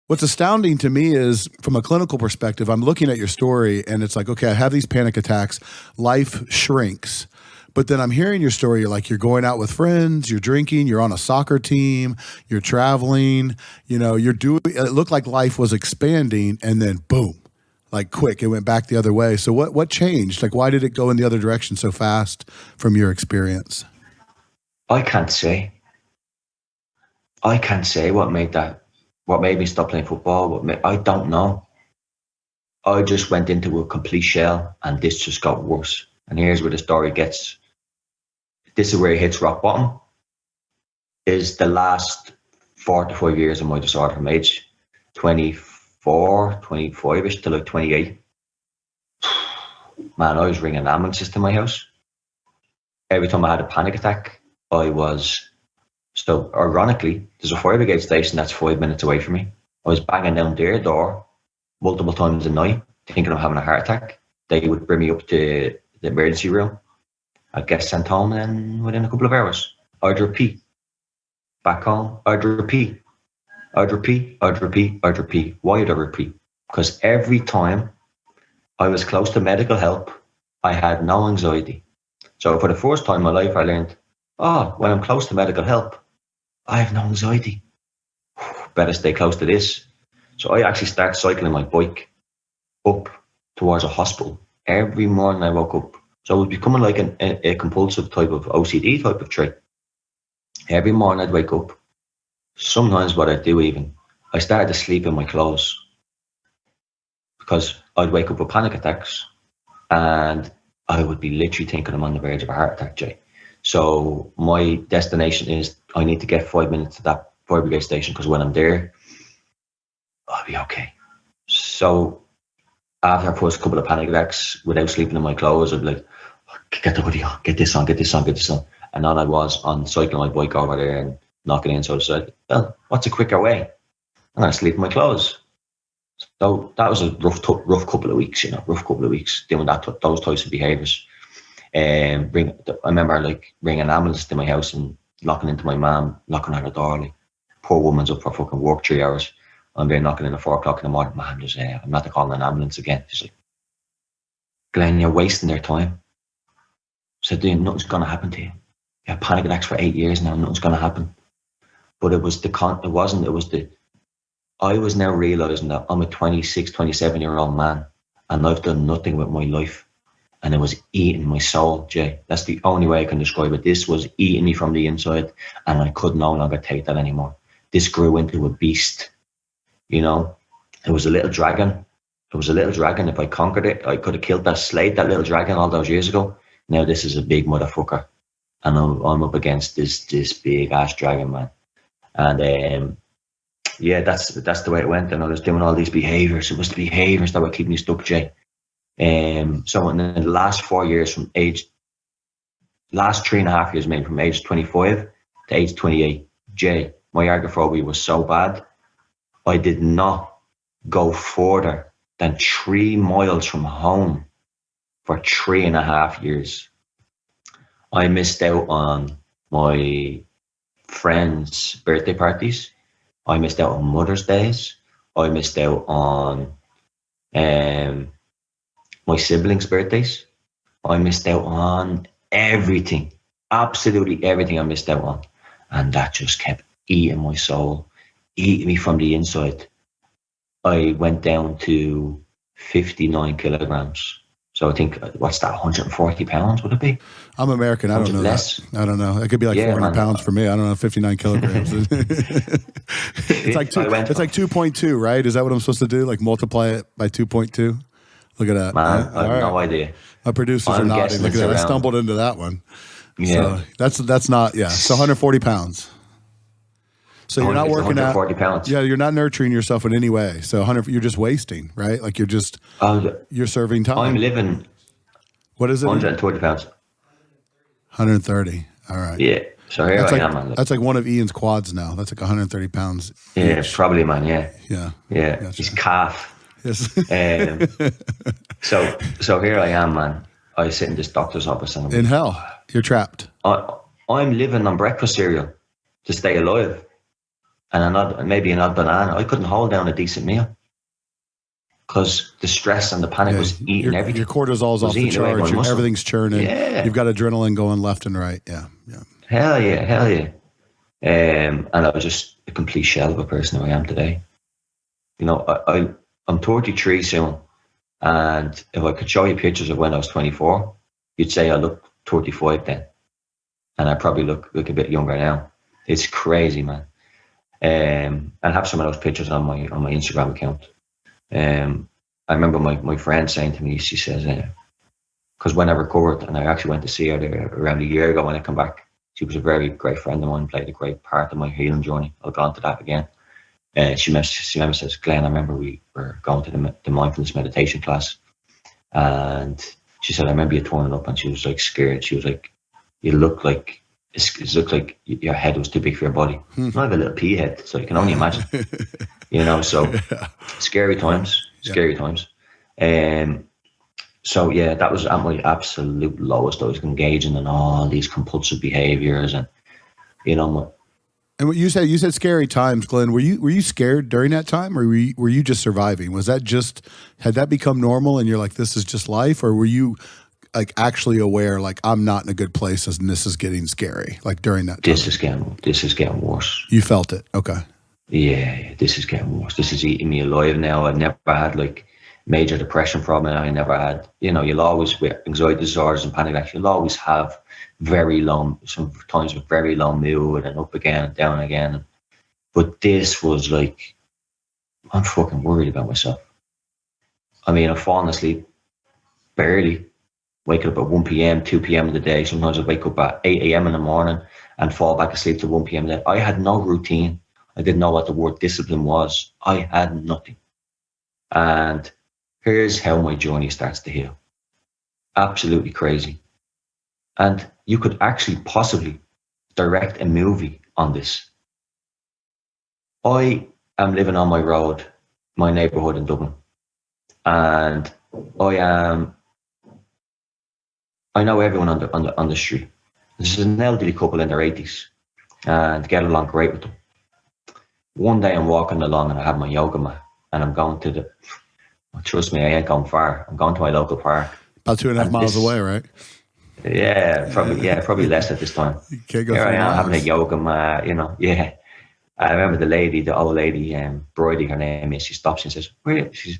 What's astounding to me is from a clinical perspective, I'm looking at your story and it's like, okay, I have these panic attacks, life shrinks. But then I'm hearing your story, you're like, you're going out with friends, you're drinking, you're on a soccer team, you're traveling, it looked like life was expanding and then boom, like quick, it went back the other way. So what changed? Like, why did it go in the other direction so fast from your experience? I can't say what made me stop playing football. I don't know. I just went into a complete shell and this just got worse. And here's where the story gets. This is where it hits rock bottom. Is the last 4 to 5 years of my disorder from age 24, 25-ish to like 28. Man, I was ringing ambulances to my house. Every time I had a panic attack, I was still, ironically, there's a fire brigade station that's 5 minutes away from me. I was banging down their door multiple times a night, thinking I'm having a heart attack. They would bring me up to the emergency room. I'd get sent home, and then within a couple of hours, I'd repeat. Back home, I'd repeat. Why would I repeat? Because every time I was close to medical help, I had no anxiety. So for the first time in my life, I learned, when I'm close to medical help, I have no anxiety. Better stay close to this. So I actually started cycling my bike up towards a hospital every morning I woke up. So it was becoming like a compulsive type of OCD type of trait. Every morning I'd wake up. Sometimes what I'd do even, I started to sleep in my clothes because I'd wake up with panic attacks and I would be literally thinking I'm on the verge of a heart attack, Jay. So my destination is I need to get 5 minutes to that fire brigade station because when I'm there, I'll be okay. So after I first couple of panic attacks without sleeping in my clothes, I'd be like, get the hoodie on, get this on. And all I was on cycling my bike over there and knocking in. So I said, well, what's a quicker way? I'm going to sleep in my clothes. So that was a rough couple of weeks, doing those types of behaviours. I remember like ringing an ambulance to my house and locking into my mum, knocking on her door. Like, poor woman's up for fucking work 3 hours. I'm there knocking in at 4 o'clock in the morning. Man, I'm not calling an ambulance again. She's like, Glenn, you're wasting their time. I said, dude, nothing's going to happen to you. You had panic attacks for 8 years now, nothing's going to happen. But I was now realising that I'm a 26, 27-year-old man and I've done nothing with my life. And it was eating my soul, Jay. That's the only way I can describe it. This was eating me from the inside and I could no longer take that anymore. This grew into a beast. It was a little dragon. If I conquered it, I could have slayed that little dragon all those years ago. Now this is a big motherfucker. And I'm up against this big ass dragon, man. And that's the way it went. And I was doing all these behaviours. It was the behaviours that were keeping me stuck, Jay. So in the last 4 years last 3.5 years, maybe from age 25 to age 28, Jay, my agoraphobia was so bad, I did not go further than 3 miles from home for 3.5 years. I missed out on my friends' birthday parties. I missed out on Mother's Days. I missed out on my siblings' birthdays. I missed out on everything. Absolutely everything I missed out on. And that just kept eating my soul, eating me from the inside. I went down to 59 kilograms. So I think, what's that, 140 pounds, would it be? I'm American. I don't know less. That. I don't know. It could be like 400 pounds for me. I don't know, 59 kilograms. It's like 2.2, right? Is that what I'm supposed to do? Like multiply it by 2.2? Look at that. Man, I have no idea. My producers are nodding. Look at that. I stumbled into that one. Yeah. So that's not, So 140 pounds. So you're not working out. 140 pounds. Yeah, you're not nurturing yourself in any way. So you're just wasting, right? Like you're serving time. I'm living. What is it? 120 pounds. 130. All right. Yeah. So here I am, man. That's like one of Ian's quads now. That's like 130 pounds. Yeah, probably, man. Yeah. Yeah. Yeah. Gotcha. His calf. Yes. So here I am, man. I sit in this doctor's office and in hell. You're trapped. I'm living on breakfast cereal to stay alive. and maybe an odd banana. I couldn't hold down a decent meal because the stress and the panic Yeah, was eating your everything. cortisol's Was off the eating away my charts. muscle. Everything's churning. Yeah. You've got adrenaline going left and right. Yeah, yeah. Hell yeah, hell yeah. And I was just a complete shell of a person who I am today. You know, I'm 33 soon, and if I could show you pictures of when I was 24, you'd say I look 35 then, and I probably look a bit younger now. It's crazy, man. And I have some of those pictures on my Instagram account. I remember my friend saying to me, she says, because when I recovered, and I actually went to see her there around a year ago when I come back, she was a very great friend of mine, played a great part in my healing journey. I'll go into that again. She says, Glenn, I remember we were going to the mindfulness meditation class, and she said, I remember you turning up, and she was like scared. She was like, you look like, it looked like your head was too big for your body. I have a little pea head, so you can only imagine. You know, so scary times. So yeah, that was at my absolute lowest. I was engaging in all these compulsive behaviors, and you know. And what you said scary times, Glenn. Were you scared during that time, or were you just surviving? Was that had that become normal, and you're like, this is just life, or were you like actually aware, like I'm not in a good place, and this is getting scary, like during that time? This is getting worse. You felt it, okay? Yeah, this is getting worse. This is eating me alive now. I've never had like major depression problem. I never had, you'll always, with anxiety disorders and panic attacks, you'll always have sometimes with very low mood and up again and down again. But this was like, I'm fucking worried about myself. I mean, I'm falling asleep barely, waking up at 1 p.m., 2 p.m. in the day. Sometimes I wake up at 8 a.m. in the morning and fall back asleep to 1 p.m. I had no routine. I didn't know what the word discipline was. I had nothing. And here's how my journey starts to heal. Absolutely crazy. And you could actually possibly direct a movie on this. I am living on my road, my neighborhood in Dublin. And I know everyone on the street. This is an elderly couple in their 80s and get along great with them. One day I'm walking along and I have my yoga mat and I'm going to trust me, I ain't going far. I'm going to my local park. About 2.5 miles away, right? Yeah, probably less at this time. You can't go Here I am miles. having a yoga mat, yeah. I remember the old lady, Bridie, her name is. She stops and says, "Where?" She's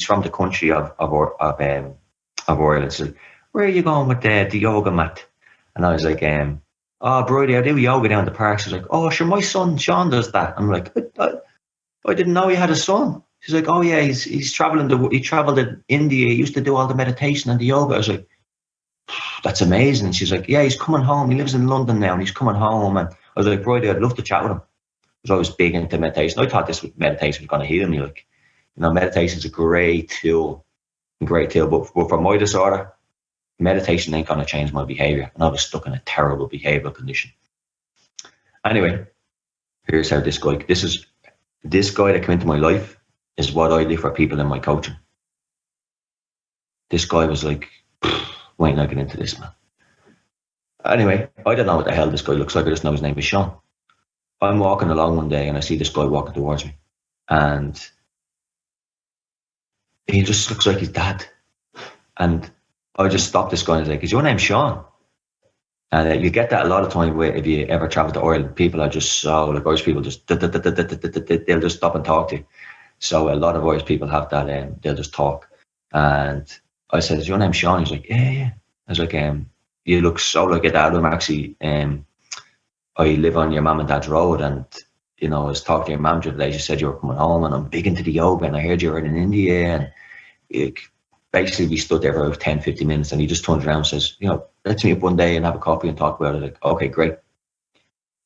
from the country of Ireland. She's like, "Where are you going with the yoga mat?" And I was like, "Oh, Bridie, I do yoga down the park." She's like, "Oh, sure, my son Sean does that." I'm like, I didn't know he had a son. She's like, "Oh yeah, he's traveled in India. He used to do all the meditation and the yoga." I was like, "That's amazing." And she's like, "Yeah, he's coming home. He lives in London now, and he's coming home." And I was like, "Bridie, I'd love to chat with him." I was always big into meditation. I thought meditation was going to heal me. Like, meditation is a great tool. But for my disorder, meditation ain't going to change my behavior. And I was stuck in a terrible behavioral condition. Anyway, here's how this guy that came into my life is what I do for people in my coaching. This guy was like, why ain't I get into this, man? Anyway, I don't know what the hell this guy looks like. I just know his name is Sean. I'm walking along one day and I see this guy walking towards me. And he just looks like his dad. And I just stopped this guy and I was like, "Is your name Sean?" And you get that a lot of time where if you ever travel to Ireland, people are just so, like Irish people just, they'll just stop and talk to you. So a lot of Irish people have that, they'll just talk. And I said, "Is your name Sean?" He's like, yeah. I was like, "You look so like your dad." I'm actually, I live on your mum and dad's road, and I was talking to your mum today. She said you were coming home, and I'm big into the yoga, and I heard you were in India. And basically, we stood there for about 10, 15 minutes, and he just turns around and says, "Let's meet up one day and have a coffee and talk about it." Like, okay, great.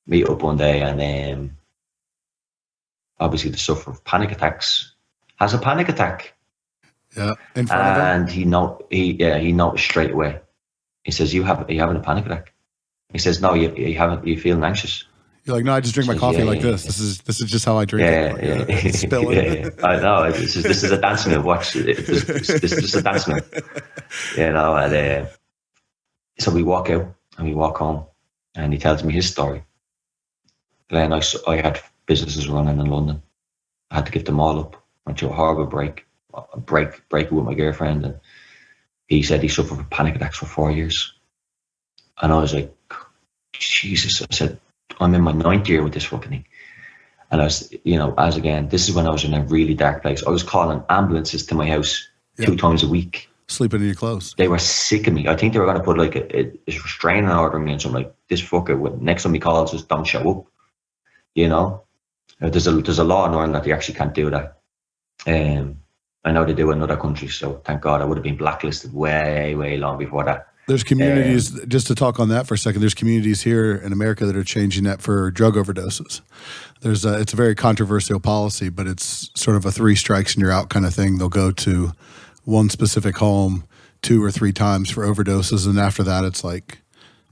Meet up one day, and obviously the sufferer of panic attacks has a panic attack. Yeah, in front of him. And he noticed straight away. He says, "Are you having a panic attack?" He says, "No, you haven't. You feeling anxious?" You're like, "No, I just drink my coffee like this. Yeah. This is just how I drink it. Like, spilling." Yeah. I know. This is a dance move. Watch. This is just a dance move. And so we walk out and we walk home, and he tells me his story. Glenn, I had businesses running in London. I had to give them all up. Went through a horrible break with my girlfriend, and he said he suffered from panic attacks for 4 years. And I was like, Jesus, I said, I'm in my 9th year with this fucking thing. And I was, as again, this is when I was in a really dark place. I was calling ambulances to my house 2 times a week. Sleeping in your clothes. They were sick of me. I think they were going to put like a restraining order on me and something like, this fucker, next time he calls, just don't show up. There's a law in Ireland that they actually can't do that. I know they do in other countries, so thank God. I would have been blacklisted way, way long before that. There's communities, just to talk on that for a second, there's communities here in America that are changing that for drug overdoses. It's a very controversial policy, but it's sort of a 3 strikes and you're out kind of thing. They'll go to one specific home 2 or 3 times for overdoses, and after that, it's like,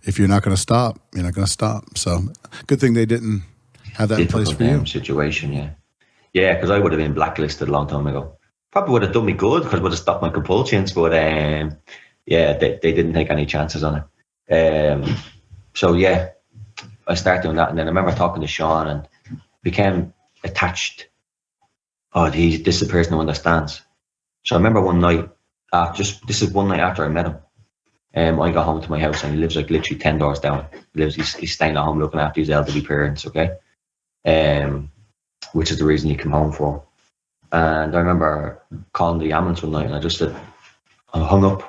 if you're not going to stop, you're not going to stop. So good thing they didn't have that in place for you. Situation, yeah, because I would have been blacklisted a long time ago. Probably would have done me good because would have stopped my compulsions, but they didn't take any chances on it. So yeah, I started doing that, and then I remember talking to Sean and became attached. Oh, this is the person who understands. So I remember one night, this is one night after I met him. I got home to my house, and he lives like literally 10 doors down. He's staying at home looking after his elderly parents, okay? Which is the reason he came home for. And I remember calling the ambulance one night, and I just said, I hung up.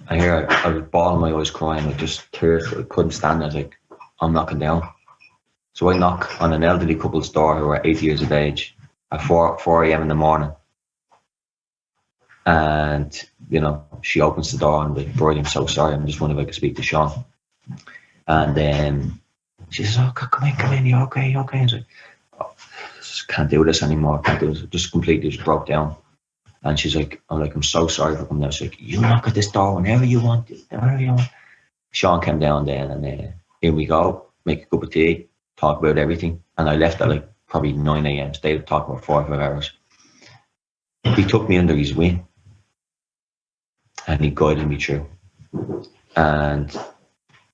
I was bawling my eyes, crying, like just tears. I couldn't stand it. I was like, I'm knocking down. So I knock on an elderly couple's door who are 80 years of age at 4 a.m. in the morning. And, she opens the door, and I'm like, Brody, I'm so sorry. I'm just wondering if I could speak to Sean. And then she says, oh, come in, you okay? I was like, oh, I just can't do this anymore. Can't do this. Just completely just broke down. And she's like, I'm so sorry for coming down. She's like, you knock at this door whenever you want. Sean came down then, and here we go, make a cup of tea, talk about everything. And I left at like probably 9 a.m. Stayed talking about 4 or 5 hours. He took me under his wing, and he guided me through. And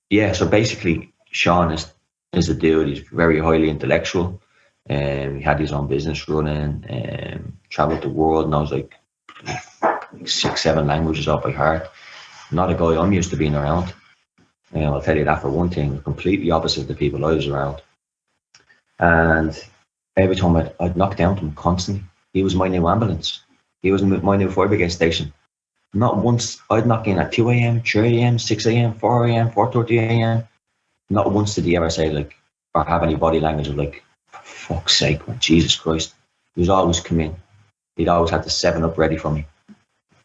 yeah, so basically Sean is a dude. He's very highly intellectual. He had his own business running, traveled the world, and I was like 6-7 languages off by heart. Not a guy I'm used to being around. I'll tell you that for one thing, completely opposite the people I was around. And every time I'd knock down to him constantly. He was my new ambulance. He was my new fire brigade station. Not once, I'd knock in at 2 a.m., 3 a.m., 6 a.m., 4 a.m., 4:30 a.m. Not once did he ever say like, or have any body language of like, for fuck's sake, man, Jesus Christ. He was always come in. He'd always had the 7-Up ready for me.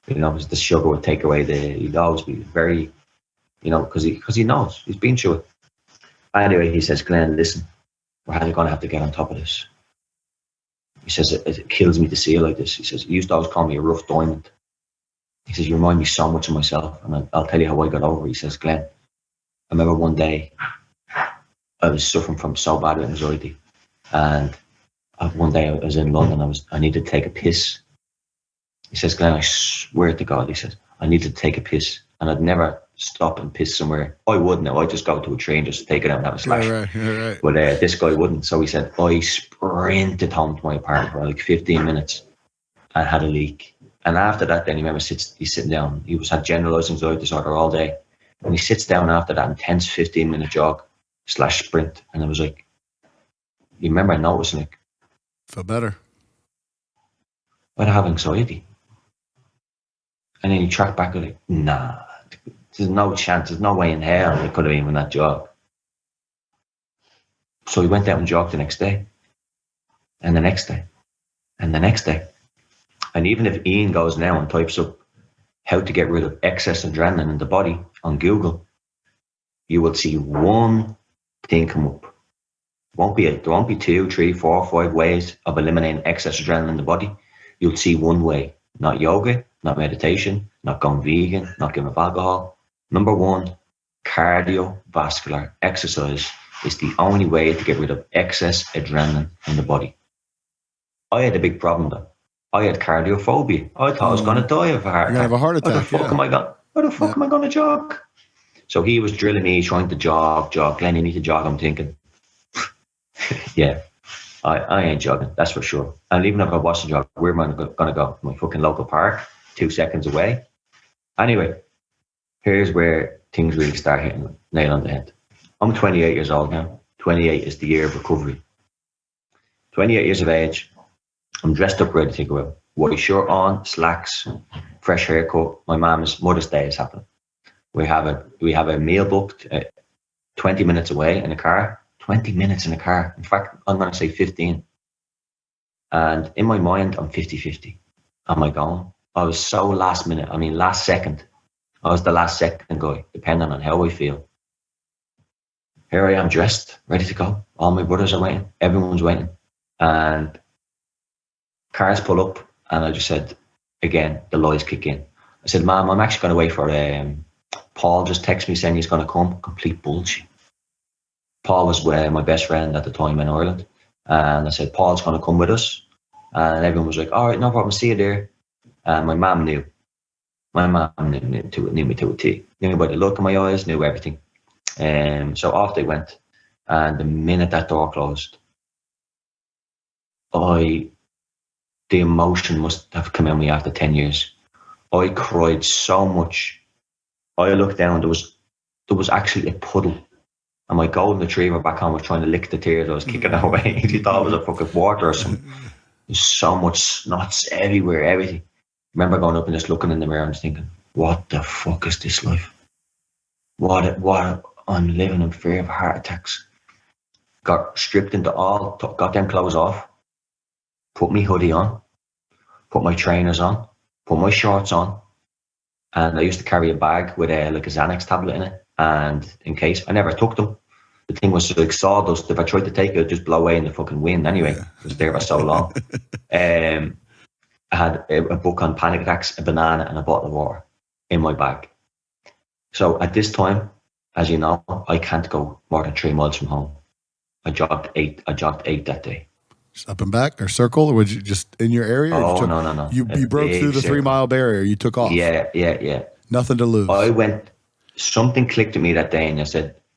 The sugar would take away he'd always be very, because he knows, he's been through it. Anyway, he says, Glenn, listen, we're going to have to get on top of this. He says, it kills me to see you like this. He says, you used to always call me a rough diamond. He says, you remind me so much of myself. And I'll tell you how I got over it. He says, Glenn, I remember one day I was suffering from so bad anxiety. And one day I was in London. I needed to take a piss. He says, Glenn, I swear to God, he says, I need to take a piss. And I'd never stop and piss somewhere. I would now. I'd just go to a tree and just take it out and have a splash. Right. But this guy wouldn't. So he said, I sprinted home to my apartment for like 15 minutes and had a leak. And after that, then he's sitting down. He had generalized anxiety disorder all day. And he sits down after that intense 15-minute jog / sprint. And I was like, you remember I noticed, like, feel better. I'd have anxiety. And then he tracked back and like, nah, there's no chance, there's no way in hell I could have even that jog. So he went out and jogged the next day. And the next day. And the next day. And even if Ian goes now and types up how to get rid of excess adrenaline in the body on Google, you will see one thing come up. There won't be 2, 3, 4, 5 ways of eliminating excess adrenaline in the body. You'll see one way. Not yoga, not meditation, not going vegan, not giving up alcohol. Number 1, cardiovascular exercise is the only way to get rid of excess adrenaline in the body. I had a big problem though. I had cardiophobia. I thought I was going to die of a heart attack. You're going to have a heart attack. How the fuck am I going to jog? So he was drilling me, trying to jog. Glenn, you need to jog. I'm thinking, yeah, I ain't jogging, that's for sure. And even if I was to jog, where am I going to go? My fucking local park, 2 seconds away. Anyway, here's where things really start hitting nail on the head. I'm 28 years old now. 28 is the year of recovery. 28 years of age. I'm dressed up, ready to go out. White shirt on, slacks, fresh haircut. My Mother's Day is happening. We have a meal booked 20 minutes away in a car. 20 minutes in a car. In fact, I'm going to say 15. And in my mind, I'm 50-50. Am I going? I was so last minute. I mean, last second. I was the last second guy, depending on how I feel. Here I am dressed, ready to go. All my brothers are waiting. Everyone's waiting. And cars pull up. And I just said, again, the lies kick in. I said, Mom, I'm actually going to wait for Paul. Just text me saying he's going to come. Complete bullshit. Paul was my best friend at the time in Ireland. And I said, Paul's going to come with us. And everyone was like, all right, no problem, see you there. And my mom knew. My mom knew me to a T. Knew by the look in my eyes, knew everything. So off they went. And the minute that door closed, the emotion must have come out of me after 10 years. I cried so much. I looked down, there was actually a puddle. And my golden retriever back home was trying to lick the tears I was kicking away. He thought it was a fucking water or something. There's so much snots everywhere, everything. I remember going up and just looking in the mirror and just thinking, what the fuck is this life? What I'm living in fear of heart attacks. Got stripped into got them clothes off, put my hoodie on, put my trainers on, put my shorts on. And I used to carry a bag with like a Xanax tablet in it. And in case, I never took them. The thing was like sawdust. If I tried to take it, it'd just blow away in the fucking wind anyway. It was there for so long. I had a book on panic attacks, a banana, and a bottle of water in my bag. So at this time, as you know, I can't go more than 3 miles from home. I jogged eight that day. Just up and back or circle, or would you just in your area? Oh, no. You broke through the 3 mile barrier. You took off. Yeah. Nothing to lose. Something clicked at me that day, and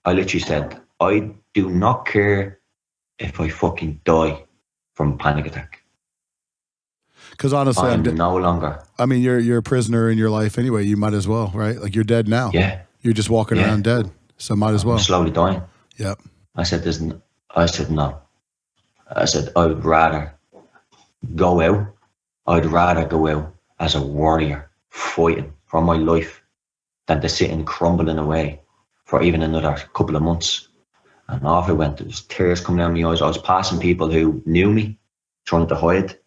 I literally said, I do not care if I fucking die from a panic attack. Because honestly, I'm no longer. I mean, you're a prisoner in your life anyway. You might as well, right? Like you're dead now. Yeah. You're just walking around dead. So might as well. I'm slowly dying. Yep. I said no. I said I would rather go out. I'd rather go out as a warrior fighting for my life than to sit and crumbling away for even another couple of months. And off I went. There was tears coming down my eyes. I was passing people who knew me, trying to hide.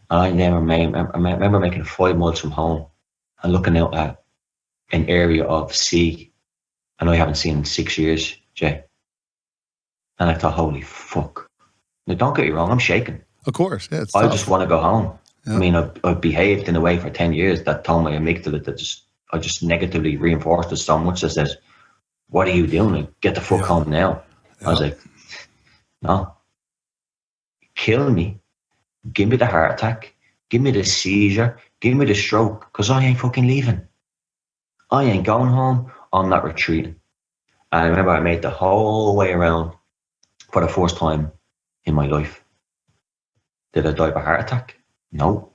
And I remember making 5 miles from home and looking out at an area of sea and I haven't seen in 6 years, Jay. And I thought, holy fuck. Now, don't get me wrong, I'm shaking. Of course, yeah. I just want to go home. Yeah. I mean, I've behaved in a way for 10 years that told my amygdala that I just negatively reinforced it so much that says, what are you doing? Like, get the fuck home now. Yeah. I was like, no. Kill me. Give me the heart attack. Give me the seizure. Give me the stroke. Because I ain't fucking leaving. I ain't going home. I'm not retreating. And I remember I made the whole way around for the first time in my life. Did I die of a heart attack? No.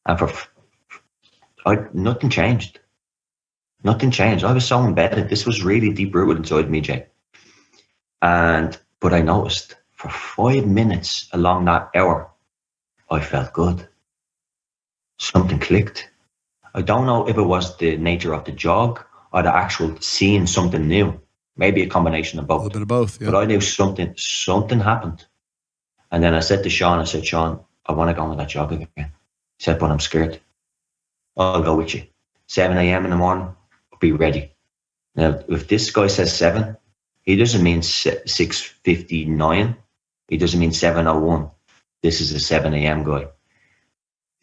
And nothing changed. Nothing changed. I was so embedded. This was really deep rooted inside me, Jay. But I noticed for 5 minutes along that hour, I felt good. Something clicked. I don't know if it was the nature of the jog or the actual seeing something new. Maybe a combination of both. A little bit of both, yeah. But I knew something happened. And then I said to Sean, Sean, I want to go on that jog again. He said, but I'm scared. I'll go with you. 7 a.m. in the morning, be ready. Now, if this guy says 7, he doesn't mean 6:59. He doesn't mean 7:01. This is a 7 a.m. guy.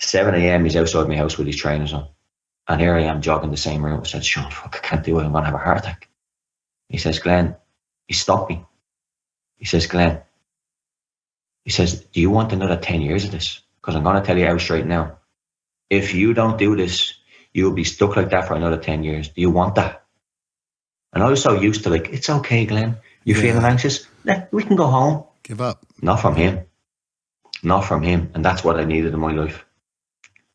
7 a.m. he's outside my house with his trainers on. And here I am jogging the same route. I said, Sean, fuck, I can't do it. I'm going to have a heart attack. He says, Glenn, he stopped me. He says, Glenn, he says, do you want another 10 years of this? Because I'm going to tell you out straight now. If you don't do this, you'll be stuck like that for another 10 years. Do you want that? And I was so used to like, it's okay, Glenn. You're feeling anxious? We can go home. Give up. Not from him. not from him. And that's what I needed in my life.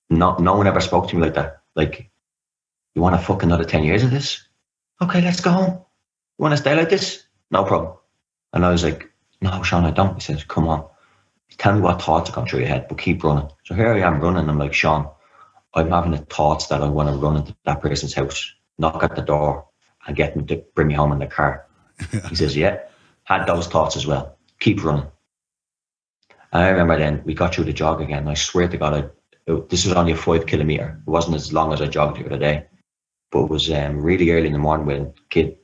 No one ever spoke to me like that. Like, you want to fuck another 10 years of this? Okay, let's go home. You want to stay like this? No problem. And I was like, no, Sean, I don't. He says, come on. Tell me what thoughts are going through your head, but keep running. So here I am running. I'm like, Sean, I'm having the thoughts that I want to run into that person's house, knock at the door, and get them to bring me home in the car. He says, yeah, had those thoughts as well. Keep running. And I remember then we got through the jog again. I swear to God, this was only a 5 kilometer. It wasn't as long as I jogged the other day, but it was really early in the morning when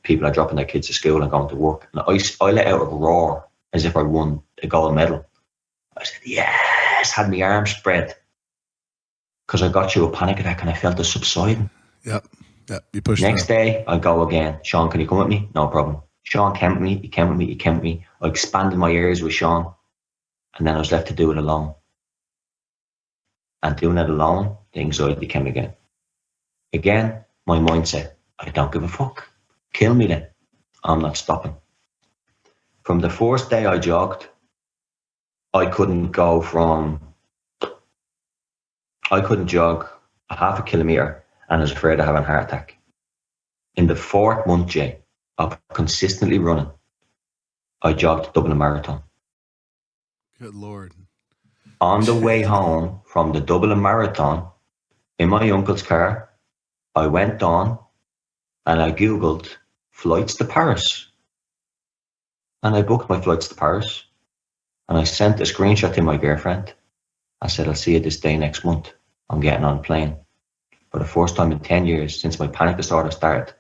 people are dropping their kids to school and going to work. And I let out a roar as if I won a gold medal. I said, yes, had my arms spread because I got through a panic attack and I felt it subsiding. Yep. You pushed Next day, I go again. Sean, can you come with me? No problem. Sean came with me. He came with me. He came with me. I expanded my ears with Sean, and then I was left to do it alone. And doing it alone, the anxiety came again. Again, my mindset, I don't give a fuck. Kill me then. I'm not stopping. From the first day I jogged, I couldn't jog a half a kilometer and I was afraid of having a heart attack. In the 4th month, Jay, of consistently running, I jogged the Dublin Marathon. Good Lord. On the way home from the Dublin Marathon, in my uncle's car, I went on and I Googled flights to Paris. And I booked my flights to Paris. And I sent a screenshot to my girlfriend. I said, I'll see you this day next month. I'm getting on a plane. For the first time in 10 years since my panic disorder started,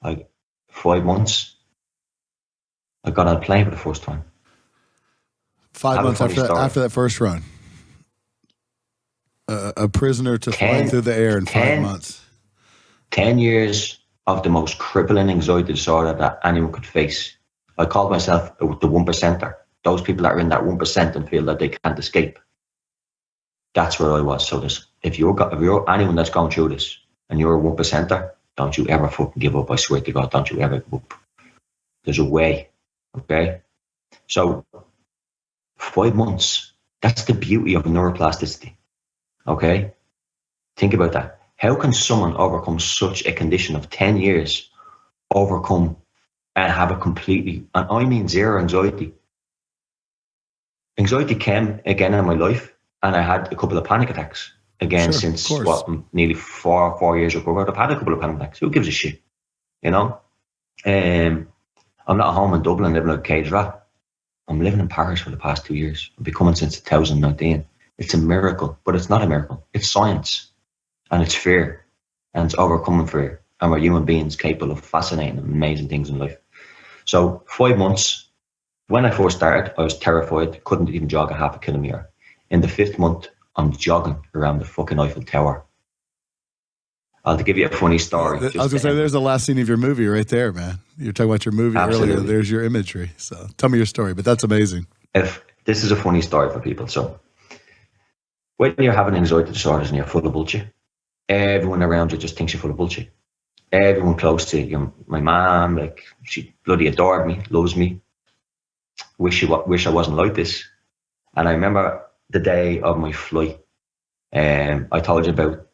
5 months, I got on a plane for the first time. 5 months after that first run. A prisoner to flying through the air in 5 months. 10 years of the most crippling anxiety disorder that anyone could face. I called myself the 1%er. Those people that are in that 1% and feel that they can't escape. That's where I was. So if you're anyone that's going through this and you're a 1%er, don't you ever fucking give up. I swear to God, don't you ever give up. There's a way. Okay? So 5 months, that's the beauty of neuroplasticity. Okay? Think about that. How can someone overcome such a condition of 10 years, overcome and have a completely, and I mean zero anxiety. Anxiety came again in my life, and I had a couple of panic attacks again since nearly 4 years ago. I've had a couple of panic attacks. Who gives a shit? You know? I'm not at home in Dublin living like a cage rat. I'm living in Paris for the past 2 years. I've been coming since 2019. It's a miracle, but it's not a miracle. It's science, and it's fear, and it's overcoming fear. And we're human beings capable of fascinating and amazing things in life. So 5 months, when I first started, I was terrified, couldn't even jog a half a kilometer. In the 5th month, I'm jogging around the fucking Eiffel Tower. I'll give you a funny story. I was going to say, there's the last scene of your movie right there, man. You're talking about your movie earlier. There's your imagery. So tell me your story, but that's amazing. If this is a funny story for people. So when you're having anxiety disorders and you're full of bullshit, everyone around you just thinks you're full of bullshit. Everyone close to you, my mom, like, she bloody adored me, loves me. Wish I wasn't like this. And I remember the day of my flight. I told you about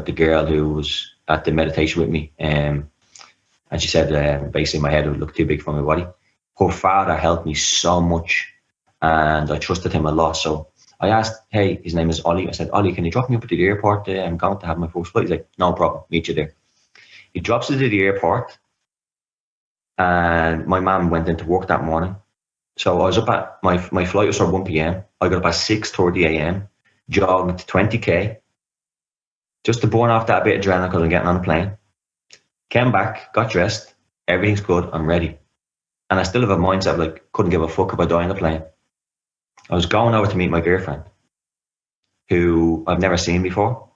the girl who was at the meditation with me. And she said, basically my head would look too big for my body. Her father helped me so much, and I trusted him a lot. So I asked, hey, his name is Ollie. I said, Ollie, can you drop me up at the airport? I'm going to have my first flight. He's like, no problem, meet you there. He drops us to the airport, and my mum went into work that morning. So I was up at, my flight was at 1 p.m. I got up at 6:30 a.m., jogged 20k, just to burn off that bit of adrenaline because I'm getting on a plane. Came back, got dressed, everything's good, I'm ready. And I still have a mindset of like, couldn't give a fuck if I die on the plane. I was going over to meet my girlfriend, who I've never seen before,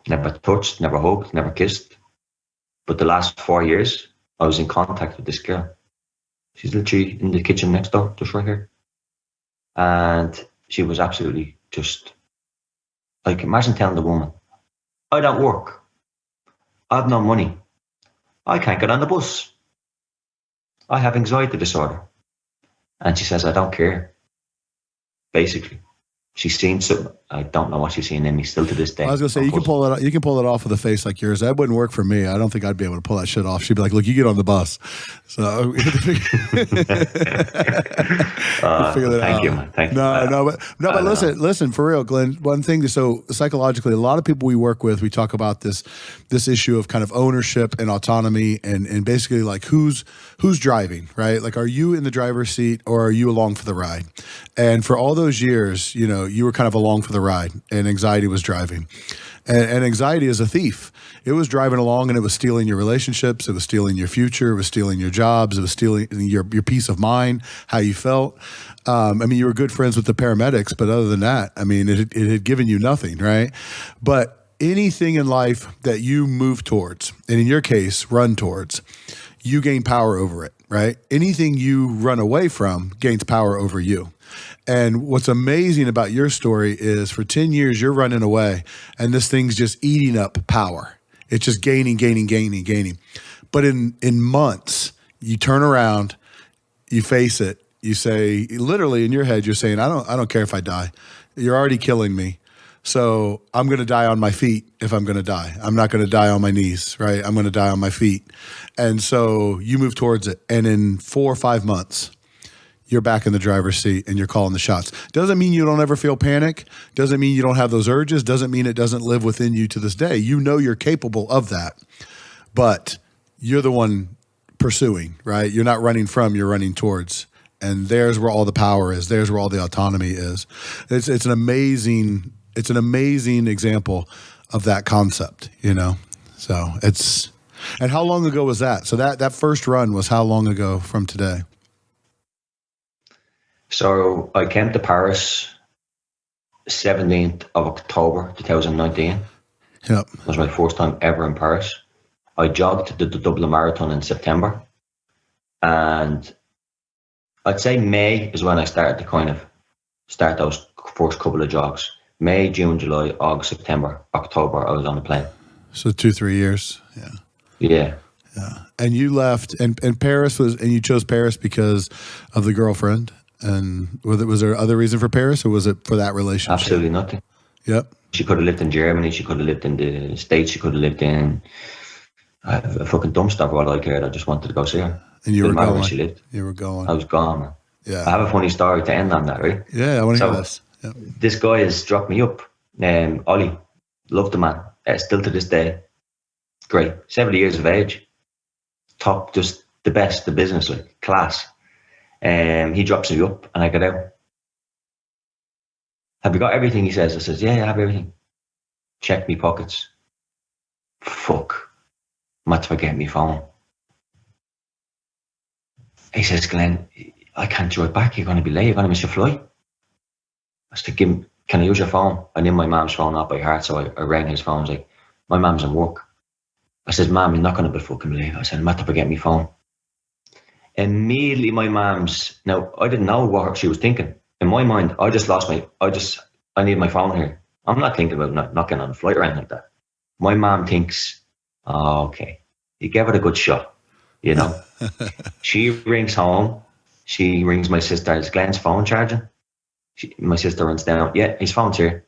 never touched, never hugged, never kissed. But the last 4 years, I was in contact with this girl. She's literally in the kitchen next door, just right here. And she was absolutely just, like, imagine telling the woman, I don't work. I have no money. I can't get on the bus. I have anxiety disorder. And she says, I don't care. basically. She's seen something. I don't know what she's seen in me still to this day. I was gonna say you can pull it off with a face like yours. That wouldn't work for me. I don't think I'd be able to pull that shit off. She'd be like, "Look, you get on the bus." So figure that thank out. you, man. Thank you. But listen, for real, Glenn. One thing. So psychologically, a lot of people we work with, we talk about this issue of kind of ownership and autonomy, and basically like who's driving, right? Like, are you in the driver's seat or are you along for the ride? And for all those years, you were kind of along for the ride, and anxiety was driving. And anxiety is a thief. It was driving along and it was stealing your relationships. It was stealing your future. It was stealing your jobs. It was stealing your peace of mind, how you felt. You were good friends with the paramedics, but other than that, it had given you nothing, right? But anything in life that you move towards, and in your case, run towards, you gain power over it, right? Anything you run away from gains power over you. And what's amazing about your story is for 10 years, you're running away and this thing's just eating up power. It's just gaining. But in months, you turn around, you face it, you say, literally in your head, you're saying, I don't care if I die. You're already killing me. So I'm going to die on my feet if I'm going to die. I'm not going to die on my knees, right? I'm going to die on my feet. And so you move towards it. And in 4 or 5 months, you're back in the driver's seat and you're calling the shots. Doesn't mean you don't ever feel panic. Doesn't mean you don't have those urges. Doesn't mean it doesn't live within you to this day. You know you're capable of that, but you're the one pursuing, right? You're not running from, you're running towards. And there's where all the power is. There's where all the autonomy is. It's an amazing example of that concept, So and how long ago was that? So that first run was how long ago from today? So I came to Paris 17th of October 2019. Yep. It was my first time ever in Paris. I jogged the Dublin Marathon in September. And I'd say May is when I started to kind of start those first couple of jogs. May, June, July, August, September, October, I was on the plane. So 2-3 years. Yeah. And you left, and Paris and you chose Paris because of the girlfriend? And was there other reason for Paris, or was it for that relationship? Absolutely nothing. Yep. She could have lived in Germany. She could have lived in the States. She could have lived in a fucking dumpster for all I cared. I just wanted to go see her. And you were going. Where she lived. You were going. I was gone, man. Yeah. I have a funny story to end on that, right? Yeah, I want to hear this. Yep. This guy has dropped me up. Ollie, love the man. Still to this day. Great. 70 years of age. Top, just the best, the business, like class. He drops me up and I get out. Have you got everything? He says. I says, yeah, I have everything. Check me pockets. Fuck. I'm about to forget my phone. He says, Glenn, I can't drive back. You're going to be late. You're going to miss your flight. I said, can I use your phone? I knew my mom's phone up by heart, so I rang his phone. I was like, my mom's in work. I said, Mom, you're not going to be fucking late. I said, I'm about to forget my phone. Immediately, my mom's, now, I didn't know what she was thinking. In my mind, I just lost I need my phone here. I'm not thinking about not getting on a flight or anything like that. My mom thinks, oh, okay, you gave it a good shot, She rings home. She rings my sister. Is Glenn's phone charging? My sister runs down. Yeah, his phone's here.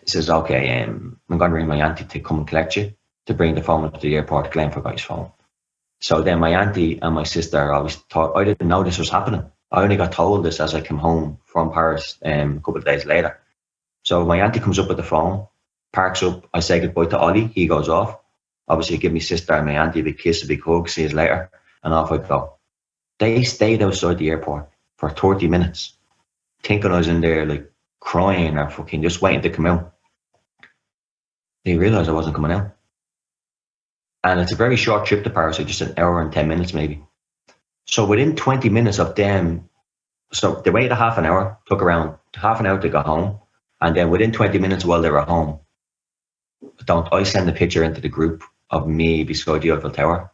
He says, okay, I'm going to ring my auntie to come and collect you, to bring the phone up to the airport. Glenn forgot his phone. So then my auntie and my sister always thought, I didn't know this was happening. I only got told this as I came home from Paris a couple of days later. So my auntie comes up with the phone, parks up. I say goodbye to Ollie. He goes off. Obviously, give my sister and my auntie a big kiss, a big hug. See you later. And off I go. They stayed outside the airport for 30 minutes, thinking I was in there like crying or fucking just waiting to come out. They realised I wasn't coming out. And it's a very short trip to Paris, like just an hour and 10 minutes maybe. So within 20 minutes of them, so they waited a half an hour, took around half an hour to go home. And then within 20 minutes while they were home, I send a picture into the group of me beside the Eiffel Tower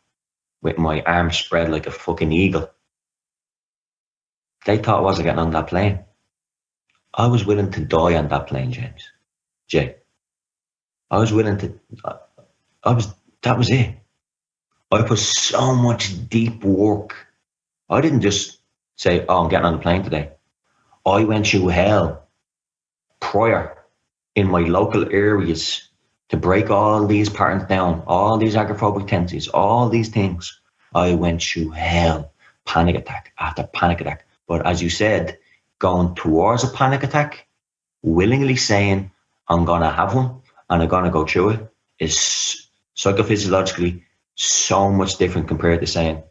with my arms spread like a fucking eagle. They thought I wasn't getting on that plane. I was willing to die on that plane, James. Jay. I was willing to, that was it. I put so much deep work. I didn't just say, oh, I'm getting on the plane today. I went through hell prior in my local areas to break all these patterns down, all these agoraphobic tendencies, all these things. I went through hell, panic attack after panic attack. But as you said, going towards a panic attack, willingly saying, I'm going to have one and I'm going to go through it, is psychophysiologically so much different compared to saying,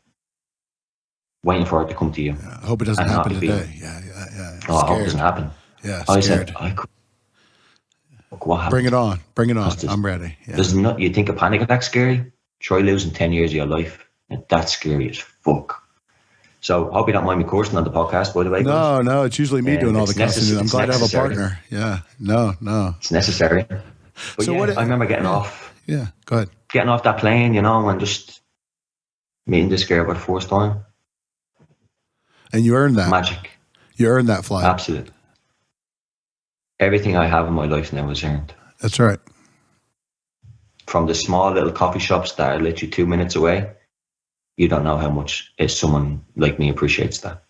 waiting for it to come to you. I hope it doesn't happen today. Yeah. Oh, I hope it doesn't happen. Yeah, I scared. said, I could. What happened? Bring it on. Bring it on. I'm ready. Yeah. There's not. You think a panic attack scary? Try losing 10 years of your life. And that's scary as fuck. So I hope you don't mind me coursing on the podcast, by the way. No, it's usually me doing all the cussing. I'm glad to have a partner. Yeah, no. It's necessary. But so I remember getting off. Yeah, go ahead. Getting off that plane, and just meeting this girl for the first time. And you earned that. Magic. You earned that flight. Absolutely. Everything I have in my life now is earned. That's right. From the small little coffee shops that are literally 2 minutes away, you don't know how much someone like me appreciates that.